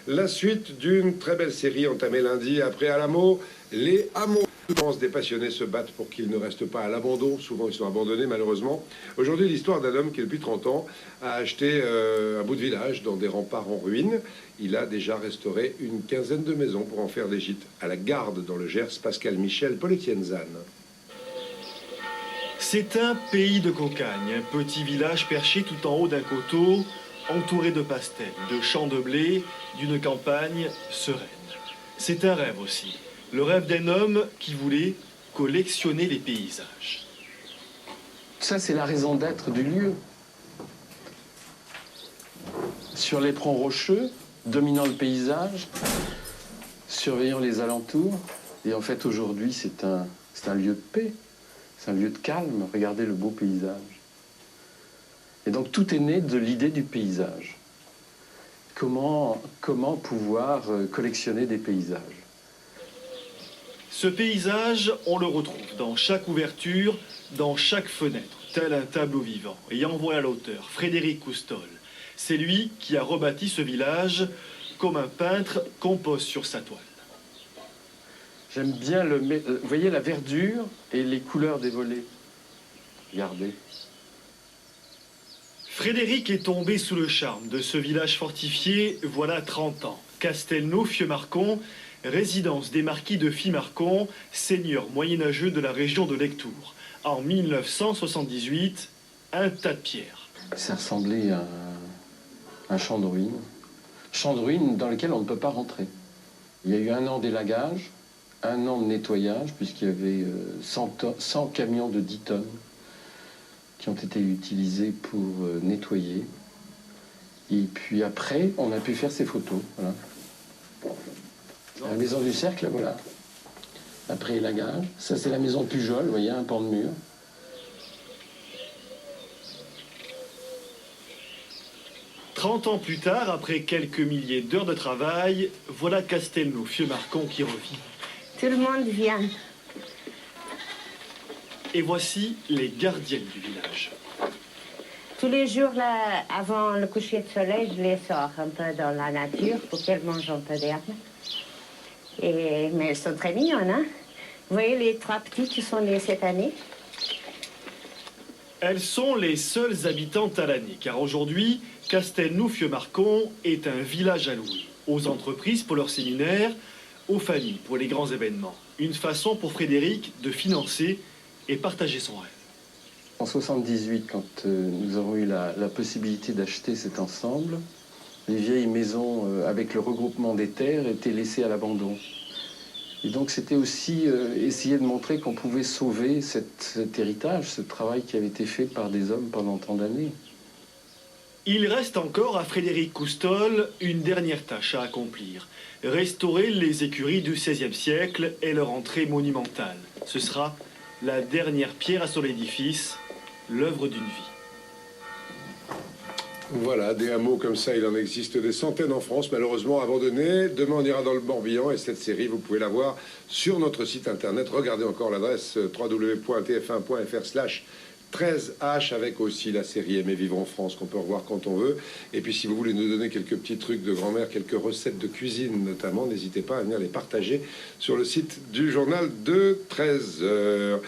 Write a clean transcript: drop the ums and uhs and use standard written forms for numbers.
La suite d'une très belle série entamée lundi après Alamo, les hameaux. Des passionnés se battent pour qu'ils ne restent pas à l'abandon. Souvent, ils sont abandonnés, malheureusement. Aujourd'hui, l'histoire d'un homme qui, depuis 30 ans, a acheté un bout de village dans des remparts en ruine. Il a déjà restauré une quinzaine de maisons pour en faire des gîtes. À la Garde, dans le Gers, Pascal Michel, Paul Etienne-Zane. C'est un pays de cocagne, un petit village perché tout en haut d'un coteau, entouré de pastels, de champs de blé, d'une campagne sereine. C'est un rêve aussi. Le rêve d'un homme qui voulait collectionner les paysages. Ça, c'est la raison d'être du lieu. Sur l'éperon rocheux, dominant le paysage, surveillant les alentours. Et en fait, aujourd'hui, c'est un lieu de paix. C'est un lieu de calme. Regardez le beau paysage. Et donc, tout est né de l'idée du paysage. Comment pouvoir collectionner des paysages? Ce paysage, on le retrouve dans chaque ouverture, dans chaque fenêtre, tel un tableau vivant. Et en voilà l'auteur, Frédéric Coustol. C'est lui qui a rebâti ce village comme un peintre compose sur sa toile. J'aime bien vous voyez la verdure et les couleurs des volets. Regardez. Frédéric est tombé sous le charme de ce village fortifié voilà 30 ans. Castelnau-Fieumarcon, résidence des marquis de Fimarcon, seigneur moyenâgeux de la région de Lectoure. En 1978, un tas de pierres. Ça ressemblait à un champ de ruines. Champ de ruines dans lequel on ne peut pas rentrer. Il y a eu un an d'élagage, un an de nettoyage, puisqu'il y avait 100 camions de 10 tonnes qui ont été utilisés pour nettoyer. Et puis après, on a pu faire ces photos. Voilà. La maison du cercle, voilà. Après élagage. Ça, c'est la maison de Pujol, vous voyez, un pan de mur. « 30 ans plus tard, après quelques milliers d'heures de travail, voilà Castelnau-Fieumarcon qui revit. Tout le monde vient. Et voici les gardiennes du village. Tous les jours, là, avant le coucher de soleil, je les sors un peu dans la nature pour qu'elles mangent un peu d'herbe. Mais elles sont très mignonnes, hein? Vous voyez les 3 petits qui sont nés cette année? Elles sont les seules habitantes à l'année, car aujourd'hui, Castelnau-Fieumarcon est un village à louer. Aux entreprises pour leurs séminaires, aux familles pour les grands événements. Une façon pour Frédéric de financer et partager son rêve. En 78, quand nous avons eu la possibilité d'acheter cet ensemble, les vieilles maisons avec le regroupement des terres étaient laissées à l'abandon. Et donc c'était aussi essayer de montrer qu'on pouvait sauver cet héritage, ce travail qui avait été fait par des hommes pendant tant d'années. Il reste encore à Frédéric Coustol une dernière tâche à accomplir. Restaurer les écuries du XVIe siècle et leur entrée monumentale. Ce sera la dernière pierre à son édifice, l'œuvre d'une vie. Voilà, des hameaux comme ça, il en existe des centaines en France, malheureusement abandonnés. Demain, on ira dans le Morbihan et cette série, vous pouvez la voir sur notre site internet. Regardez encore l'adresse www.tf1.fr/13h avec aussi la série Aimer vivre en France qu'on peut revoir quand on veut. Et puis si vous voulez nous donner quelques petits trucs de grand-mère, quelques recettes de cuisine notamment, n'hésitez pas à venir les partager sur le site du journal de 13h.